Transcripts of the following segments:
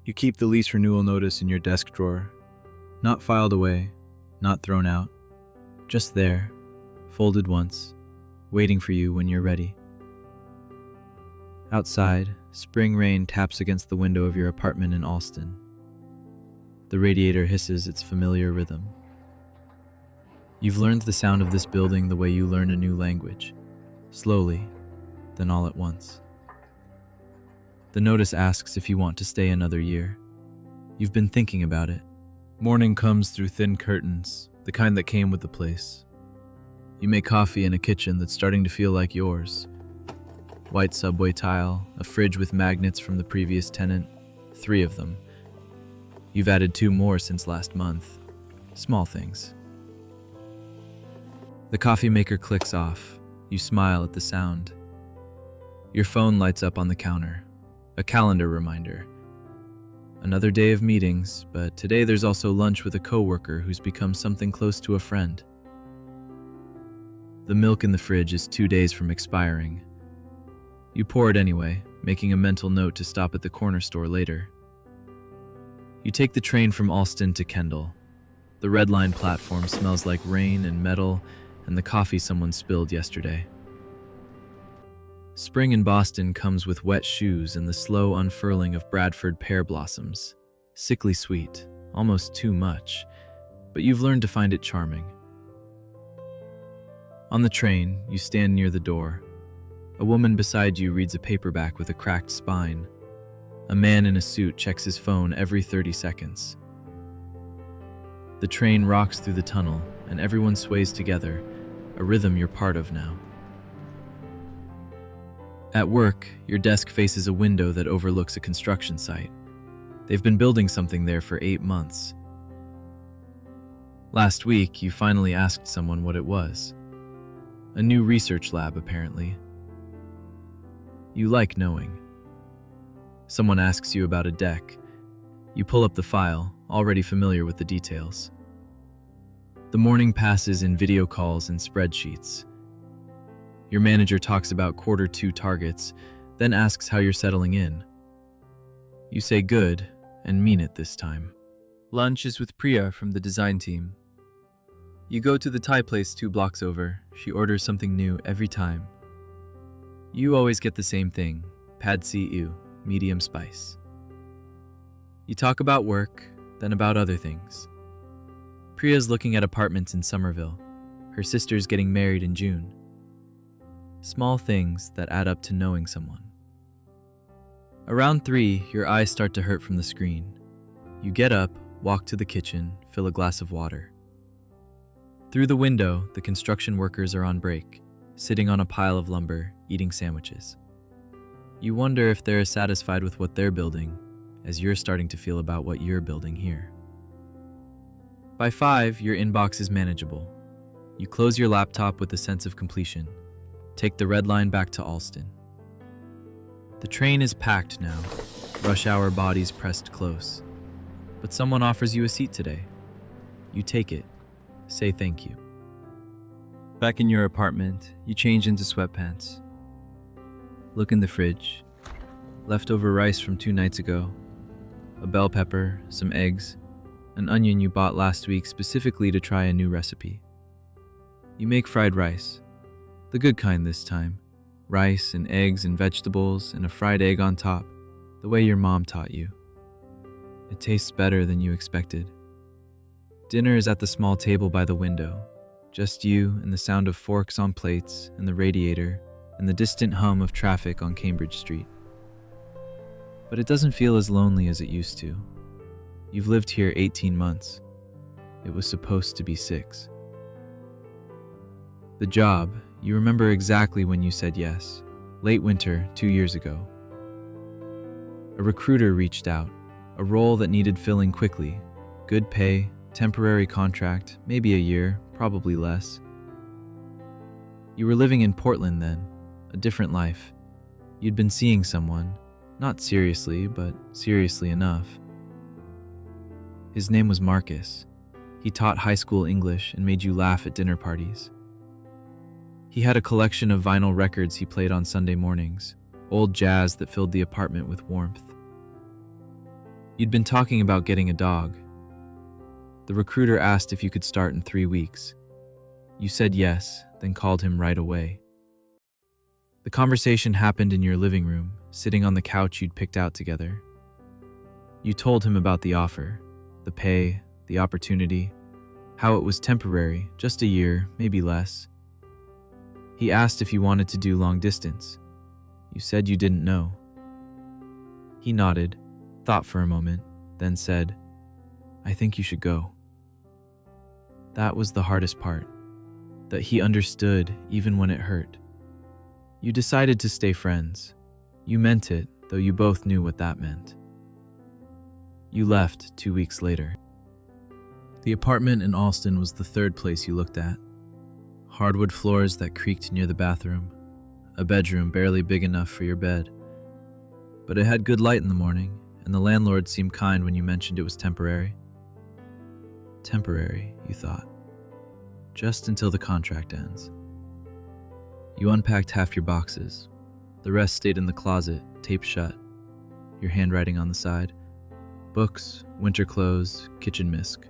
You keep the lease renewal notice in your desk drawer, not filed away, not thrown out, just there, folded once, waiting for you when you're ready. Outside, spring rain taps against the window of your apartment in Allston. The radiator hisses its familiar rhythm. You've learned the sound of this building the way you learn a new language, slowly, then all at once. The notice asks if you want to stay another year. You've been thinking about it. Morning comes through thin curtains, the kind that came with the place. You make coffee in a kitchen that's starting to feel like yours. White subway tile, a fridge with magnets from the previous tenant, 3 of them. You've added 2 more since last month. Small things. The coffee maker clicks off. You smile at the sound. Your phone lights up on the counter. A calendar reminder. Another day of meetings, but today there's also lunch with a coworker who's become something close to a friend. The milk in the fridge is 2 days from expiring. You pour it anyway, making a mental note to stop at the corner store later. You take the train from Allston to Kendall. The Red Line platform smells like rain and metal and the coffee someone spilled yesterday. Spring in Boston comes with wet shoes and the slow unfurling of Bradford pear blossoms. Sickly sweet, almost too much, but you've learned to find it charming. On the train, you stand near the door. A woman beside you reads a paperback with a cracked spine. A man in a suit checks his phone every 30 seconds. The train rocks through the tunnel, and everyone sways together, a rhythm you're part of now. At work, your desk faces a window that overlooks a construction site. They've been building something there for 8 months. Last week, you finally asked someone what it was. A new research lab, apparently. You like knowing. Someone asks you about a deck. You pull up the file, already familiar with the details. The morning passes in video calls and spreadsheets. Your manager talks about Q2 targets, then asks how you're settling in. You say good, and mean it this time. Lunch is with Priya from the design team. You go to the Thai place 2 blocks over. She orders something new every time. You always get the same thing, pad see ew, medium spice. You talk about work, then about other things. Priya's looking at apartments in Somerville. Her sister's getting married in June. Small things that add up to knowing someone. Around 3, your eyes start to hurt from the screen. You get up, walk to the kitchen, fill a glass of water. Through the window, the construction workers are on break, sitting on a pile of lumber, eating sandwiches. You wonder if they're as satisfied with what they're building as you're starting to feel about what you're building here. By 5, your inbox is manageable. You close your laptop with a sense of completion. Take the Red Line back to Allston. The train is packed now, rush hour bodies pressed close. But someone offers you a seat today. You take it. Say thank you. Back in your apartment, you change into sweatpants. Look in the fridge. Leftover rice from 2 nights ago. A bell pepper, some eggs, an onion you bought last week specifically to try a new recipe. You make fried rice. The good kind this time. Rice and eggs and vegetables and a fried egg on top, the way your mom taught you. It tastes better than you expected. Dinner is at the small table by the window. Just you and the sound of forks on plates and the radiator and the distant hum of traffic on Cambridge Street. But it doesn't feel as lonely as it used to. You've lived here 18 months. It was supposed to be 6. The job, you remember exactly when you said yes. Late winter, 2 years ago. A recruiter reached out. A role that needed filling quickly. Good pay, temporary contract, maybe a year, probably less. You were living in Portland then, a different life. You'd been seeing someone, not seriously, but seriously enough. His name was Marcus. He taught high school English and made you laugh at dinner parties. He had a collection of vinyl records he played on Sunday mornings, old jazz that filled the apartment with warmth. You'd been talking about getting a dog. The recruiter asked if you could start in 3 weeks. You said yes, then called him right away. The conversation happened in your living room, sitting on the couch you'd picked out together. You told him about the offer, the pay, the opportunity, how it was temporary, just a year, maybe less. He asked if you wanted to do long distance. You said you didn't know. He nodded, thought for a moment, then said, "I think you should go." That was the hardest part, that he understood even when it hurt. You decided to stay friends. You meant it, though you both knew what that meant. You left 2 weeks later. The apartment in Allston was the third place you looked at. Hardwood floors that creaked near the bathroom, a bedroom barely big enough for your bed. But it had good light in the morning, and the landlord seemed kind when you mentioned it was temporary. Temporary, you thought. Just until the contract ends. You unpacked half your boxes. The rest stayed in the closet, taped shut, your handwriting on the side. Books, winter clothes, kitchen misc.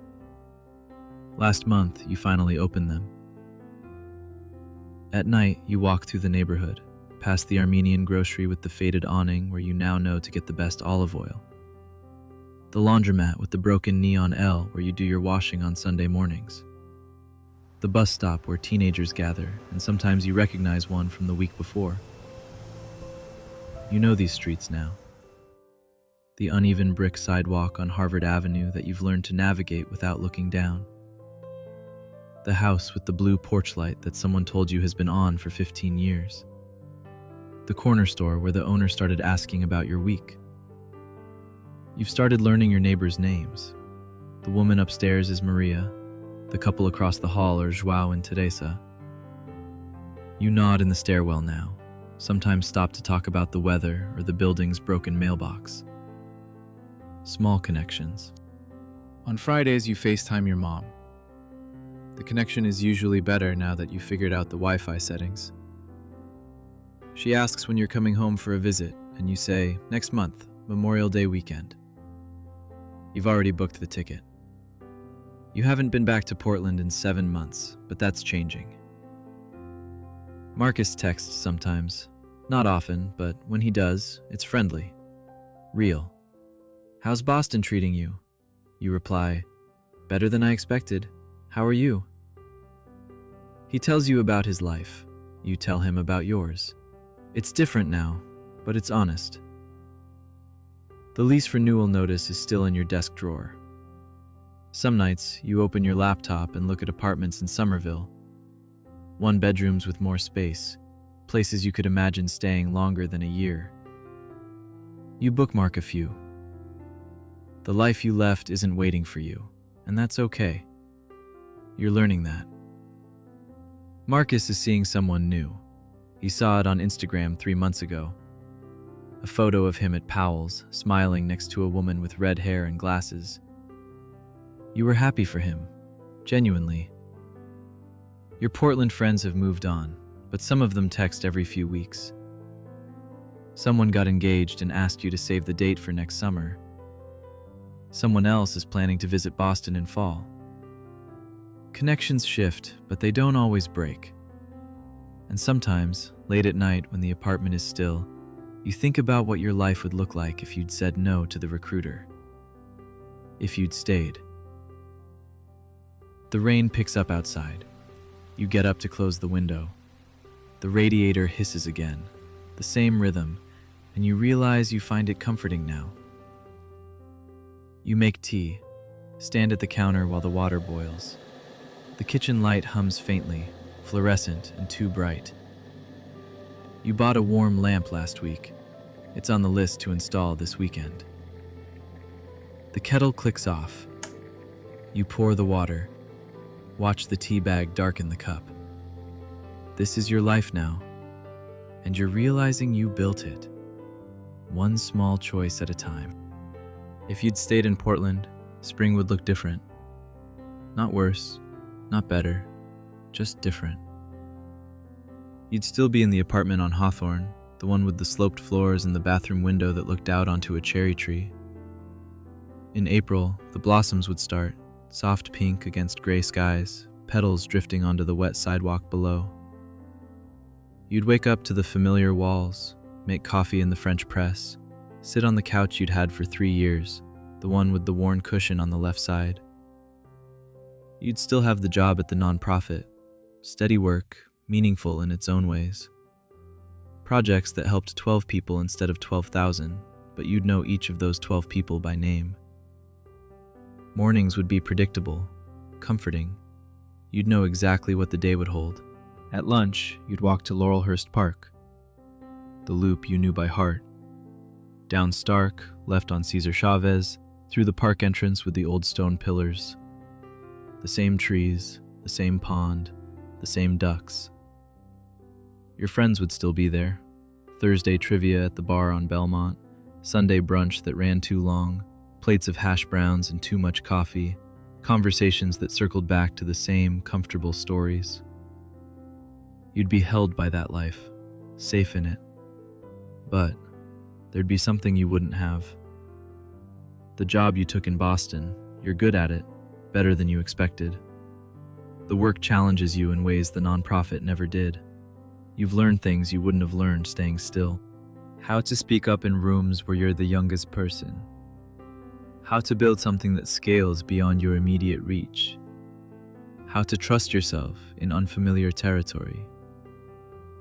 Last month, you finally opened them. At night, you walk through the neighborhood, past the Armenian grocery with the faded awning where you now know to get the best olive oil. The laundromat with the broken neon L where you do your washing on Sunday mornings. The bus stop where teenagers gather, and sometimes you recognize one from the week before. You know these streets now. The uneven brick sidewalk on Harvard Avenue that you've learned to navigate without looking down. The house with the blue porch light that someone told you has been on for 15 years. The corner store where the owner started asking about your week. You've started learning your neighbors' names. The woman upstairs is Maria. The couple across the hall are Joao and Teresa. You nod in the stairwell now, sometimes stop to talk about the weather or the building's broken mailbox. Small connections. On Fridays, you FaceTime your mom. The connection is usually better now that you've figured out the Wi-Fi settings. She asks when you're coming home for a visit, and you say, next month, Memorial Day weekend. You've already booked the ticket. You haven't been back to Portland in 7 months, but that's changing. Marcus texts sometimes. Not often, but when he does, it's friendly. Real. How's Boston treating you? You reply, better than I expected. How are you? He tells you about his life. You tell him about yours. It's different now, but it's honest. The lease renewal notice is still in your desk drawer. Some nights, you open your laptop and look at apartments in Somerville. 1 bedrooms with more space, places you could imagine staying longer than a year. You bookmark a few. The life you left isn't waiting for you, and that's okay. You're learning that. Marcus is seeing someone new. He saw it on Instagram 3 months ago. A photo of him at Powell's, smiling next to a woman with red hair and glasses. You were happy for him, genuinely. Your Portland friends have moved on, but some of them text every few weeks. Someone got engaged and asked you to save the date for next summer. Someone else is planning to visit Boston in fall. Connections shift, but they don't always break. And sometimes, late at night when the apartment is still, you think about what your life would look like if you'd said no to the recruiter. If you'd stayed. The rain picks up outside. You get up to close the window. The radiator hisses again, the same rhythm, and you realize you find it comforting now. You make tea, stand at the counter while the water boils. The kitchen light hums faintly, fluorescent and too bright. You bought a warm lamp last week. It's on the list to install this weekend. The kettle clicks off. You pour the water. Watch the tea bag darken the cup. This is your life now, and you're realizing you built it, one small choice at a time. If you'd stayed in Portland, spring would look different. Not worse, not better, just different. You'd still be in the apartment on Hawthorne, the one with the sloped floors and the bathroom window that looked out onto a cherry tree. In April, the blossoms would start, soft pink against gray skies, petals drifting onto the wet sidewalk below. You'd wake up to the familiar walls, make coffee in the French press, sit on the couch you'd had for 3 years, the one with the worn cushion on the left side. You'd still have the job at the nonprofit, steady work, meaningful in its own ways. Projects that helped 12 people instead of 12,000, but you'd know each of those 12 people by name. Mornings would be predictable, comforting. You'd know exactly what the day would hold. At lunch, you'd walk to Laurelhurst Park, the loop you knew by heart. Down Stark, left on Cesar Chavez, through the park entrance with the old stone pillars. The same trees, the same pond, the same ducks. Your friends would still be there. Thursday trivia at the bar on Belmont, Sunday brunch that ran too long, plates of hash browns and too much coffee, conversations that circled back to the same comfortable stories. You'd be held by that life, safe in it. But there'd be something you wouldn't have. The job you took in Boston, you're good at it, better than you expected. The work challenges you in ways the nonprofit never did. You've learned things you wouldn't have learned staying still. How to speak up in rooms where you're the youngest person. How to build something that scales beyond your immediate reach. How to trust yourself in unfamiliar territory.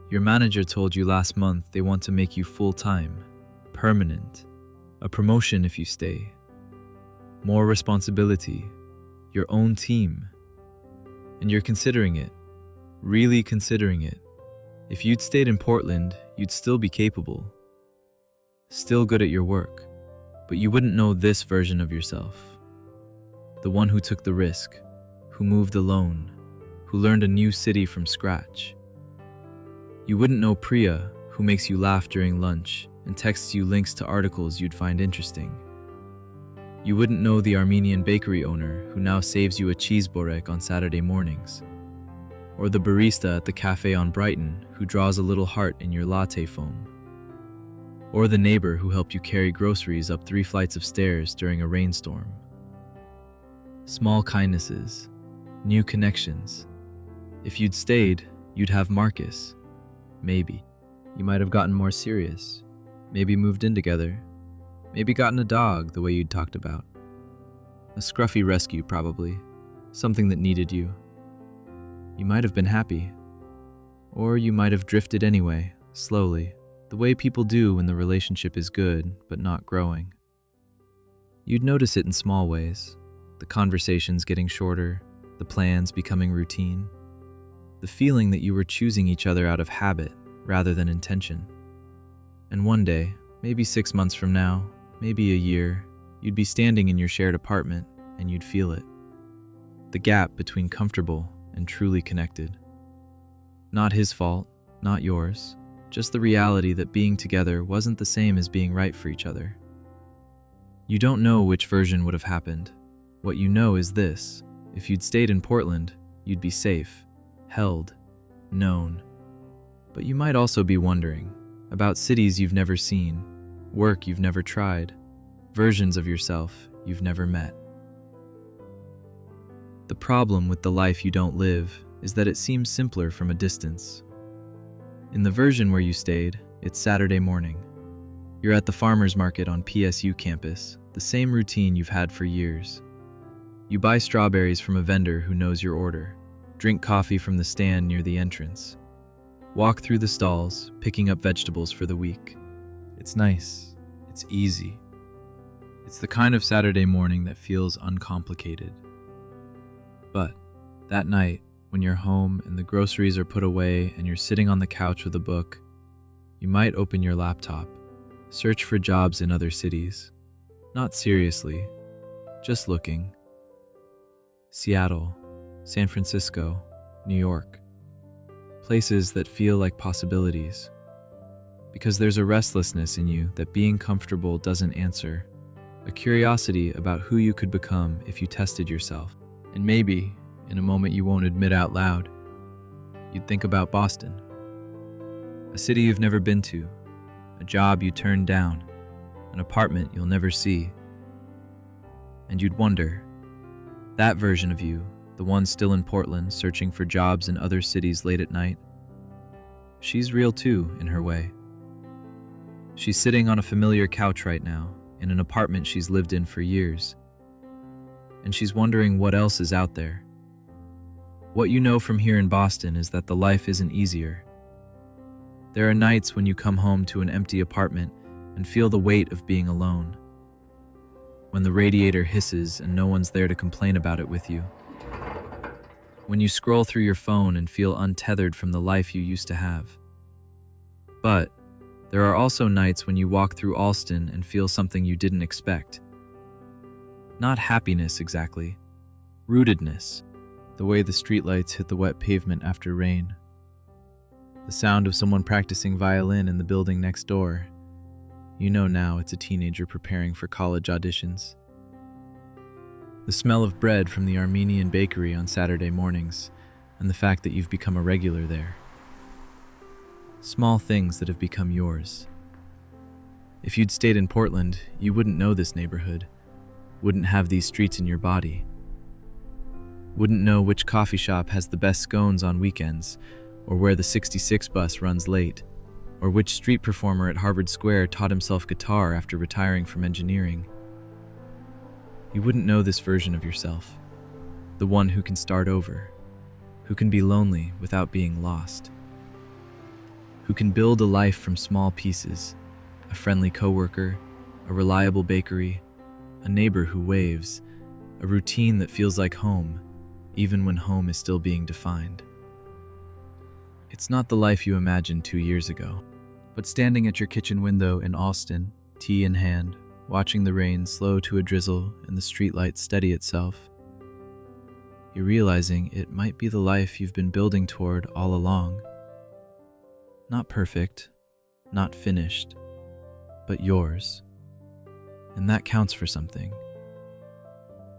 Your manager told you last month they want to make you full-time, permanent, a promotion if you stay, more responsibility, your own team. And you're considering it, really considering it. If you'd stayed in Portland, you'd still be capable, still good at your work, but you wouldn't know this version of yourself. The one who took the risk, who moved alone, who learned a new city from scratch. You wouldn't know Priya, who makes you laugh during lunch and texts you links to articles you'd find interesting. You wouldn't know the Armenian bakery owner who now saves you a cheese borek on Saturday mornings, or the barista at the cafe on Brighton who draws a little heart in your latte foam, or the neighbor who helped you carry groceries up 3 flights of stairs during a rainstorm. Small kindnesses, new connections. If you'd stayed, you'd have Marcus. Maybe. You might have gotten more serious, maybe moved in together, maybe gotten a dog the way you'd talked about. A scruffy rescue, probably, something that needed you. You might have been happy. Or you might have drifted anyway, slowly, the way people do when the relationship is good but not growing. You'd notice it in small ways, the conversations getting shorter, the plans becoming routine, the feeling that you were choosing each other out of habit rather than intention. And one day, maybe 6 months from now, maybe a year, you'd be standing in your shared apartment and you'd feel it. The gap between comfortable and truly connected. Not his fault, not yours, just the reality that being together wasn't the same as being right for each other. You don't know which version would have happened. What you know is this: if you'd stayed in Portland, you'd be safe, held, known. But you might also be wondering about cities you've never seen, work you've never tried, versions of yourself you've never met. The problem with the life you don't live is that it seems simpler from a distance. In the version where you stayed, it's Saturday morning. You're at the farmer's market on PSU campus, the same routine you've had for years. You buy strawberries from a vendor who knows your order, drink coffee from the stand near the entrance, walk through the stalls, picking up vegetables for the week. It's nice. It's easy. It's the kind of Saturday morning that feels uncomplicated. But that night, when you're home and the groceries are put away and you're sitting on the couch with a book, you might open your laptop, search for jobs in other cities. Not seriously, just looking. Seattle, San Francisco, New York. Places that feel like possibilities. Because there's a restlessness in you that being comfortable doesn't answer. A curiosity about who you could become if you tested yourself. And maybe, in a moment you won't admit out loud, you'd think about Boston. A city you've never been to, a job you turned down, an apartment you'll never see. and you'd wonder, that version of you, the one still in Portland searching for jobs in other cities late at night, she's real too, in her way. She's sitting on a familiar couch right now, in an apartment she's lived in for years. And she's wondering what else is out there. What you know from here in Boston is that the life isn't easier. There are nights when you come home to an empty apartment and feel the weight of being alone. When the radiator hisses and no one's there to complain about it with you. When you scroll through your phone and feel untethered from the life you used to have. But there are also nights when you walk through Allston and feel something you didn't expect. Not happiness exactly, rootedness, the way the streetlights hit the wet pavement after rain. The sound of someone practicing violin in the building next door. You know now it's a teenager preparing for college auditions. The smell of bread from the Armenian bakery on Saturday mornings, and the fact that you've become a regular there. Small things that have become yours. If you'd stayed in Portland, you wouldn't know this neighborhood, wouldn't have these streets in your body, wouldn't know which coffee shop has the best scones on weekends, or where the 66 bus runs late, or which street performer at Harvard Square taught himself guitar after retiring from engineering. You wouldn't know this version of yourself, the one who can start over, who can be lonely without being lost, who can build a life from small pieces, a friendly coworker, a reliable bakery, a neighbor who waves, a routine that feels like home, even when home is still being defined. It's not the life you imagined 2 years ago, but standing at your kitchen window in Allston, tea in hand, watching the rain slow to a drizzle and the streetlight steady itself, you're realizing it might be the life you've been building toward all along. Not perfect, not finished, but yours. And that counts for something.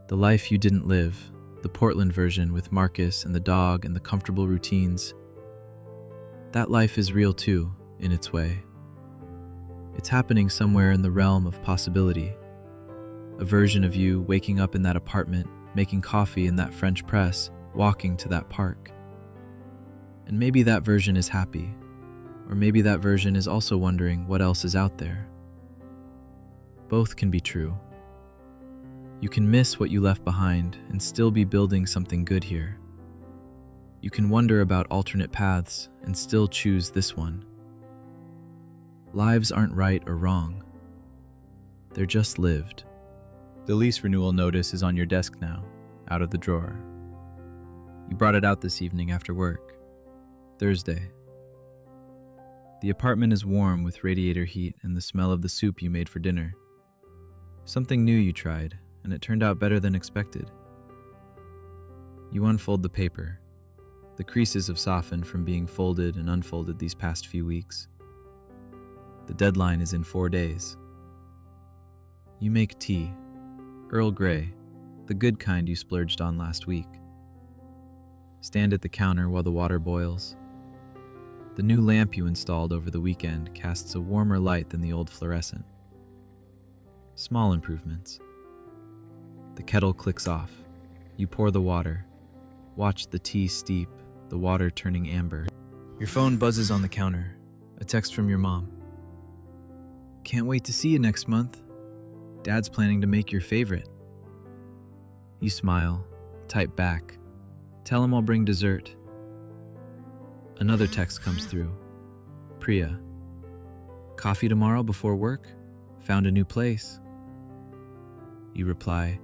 The life you didn't live, the Portland version with Marcus and the dog and the comfortable routines, that life is real too, in its way. It's happening somewhere in the realm of possibility. A version of you waking up in that apartment, making coffee in that French press, walking to that park. And maybe that version is happy, or maybe that version is also wondering what else is out there. Both can be true. You can miss what you left behind and still be building something good here. You can wonder about alternate paths and still choose this one. Lives aren't right or wrong. They're just lived. The lease renewal notice is on your desk now, out of the drawer. You brought it out this evening after work. Thursday. The apartment is warm with radiator heat and the smell of the soup you made for dinner. Something new you tried, and it turned out better than expected. You unfold the paper. The creases have softened from being folded and unfolded these past few weeks. The deadline is in 4 days. You make tea, Earl Grey, the good kind you splurged on last week. Stand at the counter while the water boils. The new lamp you installed over the weekend casts a warmer light than the old fluorescent. Small improvements. The kettle clicks off. You pour the water. Watch the tea steep, the water turning amber. Your phone buzzes on the counter. A text from your mom. Can't wait to see you next month. Dad's planning to make your favorite. You smile, type back. Tell him I'll bring dessert. Another text comes through. Priya. Coffee tomorrow before work? Found a new place. You reply,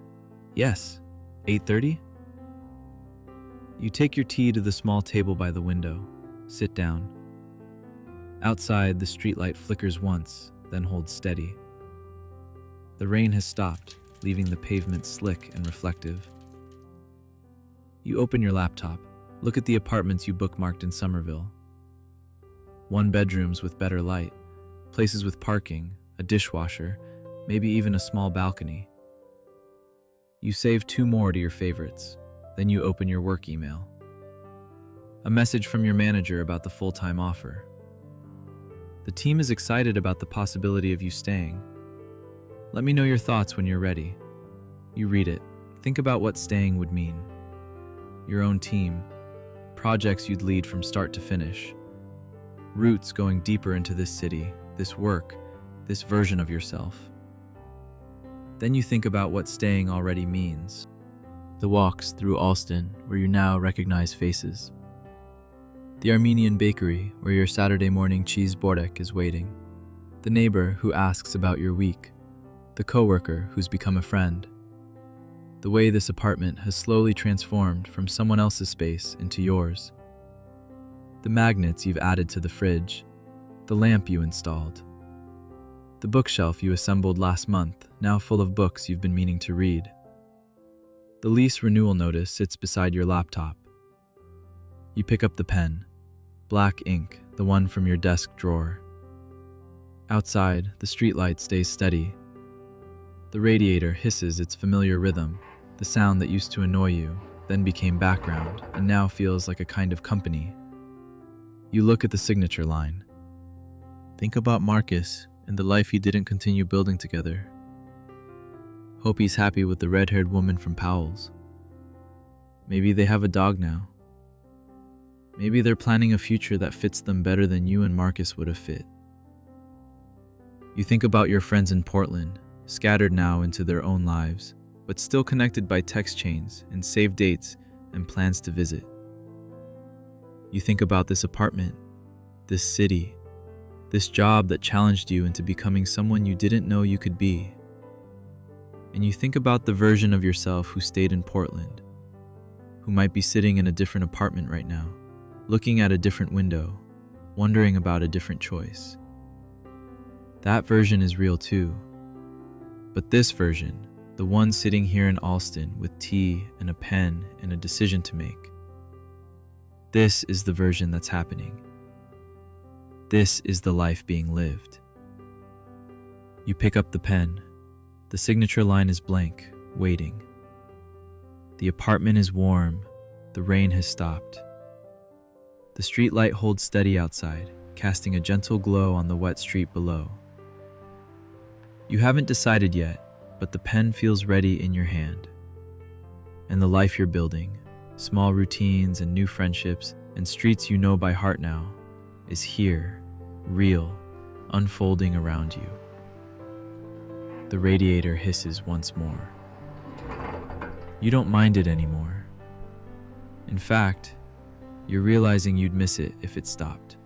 yes, 8:30? You take your tea to the small table by the window, sit down. Outside, the streetlight flickers once, then holds steady. The rain has stopped, leaving the pavement slick and reflective. You open your laptop, look at the apartments you bookmarked in Somerville. 1-bedrooms with better light, places with parking, a dishwasher, maybe even a small balcony. You save 2 more to your favorites, then you open your work email. A message from your manager about the full-time offer. The team is excited about the possibility of you staying. Let me know your thoughts when you're ready. You read it. Think about what staying would mean. Your own team, projects you'd lead from start to finish, roots going deeper into this city, this work, this version of yourself. Then you think about what staying already means. The walks through Allston, where you now recognize faces. The Armenian bakery, where your Saturday morning cheese bordek is waiting. The neighbor who asks about your week. The coworker who's become a friend. The way this apartment has slowly transformed from someone else's space into yours. The magnets you've added to the fridge. The lamp you installed. The bookshelf you assembled last month, now full of books you've been meaning to read. The lease renewal notice sits beside your laptop. You pick up the pen, black ink, the one from your desk drawer. Outside, the streetlight stays steady. The radiator hisses its familiar rhythm, the sound that used to annoy you, then became background, and now feels like a kind of company. You look at the signature line. Think about Marcus and the life he didn't continue building together. Hope he's happy with the red-haired woman from Powell's. Maybe they have a dog now. Maybe they're planning a future that fits them better than you and Marcus would have fit. You think about your friends in Portland, scattered now into their own lives, but still connected by text chains and saved dates and plans to visit. You think about this apartment, this city, this job that challenged you into becoming someone you didn't know you could be. And you think about the version of yourself who stayed in Portland, who might be sitting in a different apartment right now, looking at a different window, wondering about a different choice. That version is real too. But this version, the one sitting here in Allston with tea and a pen and a decision to make, this is the version that's happening. This is the life being lived. You pick up the pen. The signature line is blank, waiting. The apartment is warm. The rain has stopped. The street light holds steady outside, casting a gentle glow on the wet street below. You haven't decided yet, but the pen feels ready in your hand. And the life you're building, small routines and new friendships and streets you know by heart now, is here, real, unfolding around you. The radiator hisses once more. You don't mind it anymore. In fact, you're realizing you'd miss it if it stopped.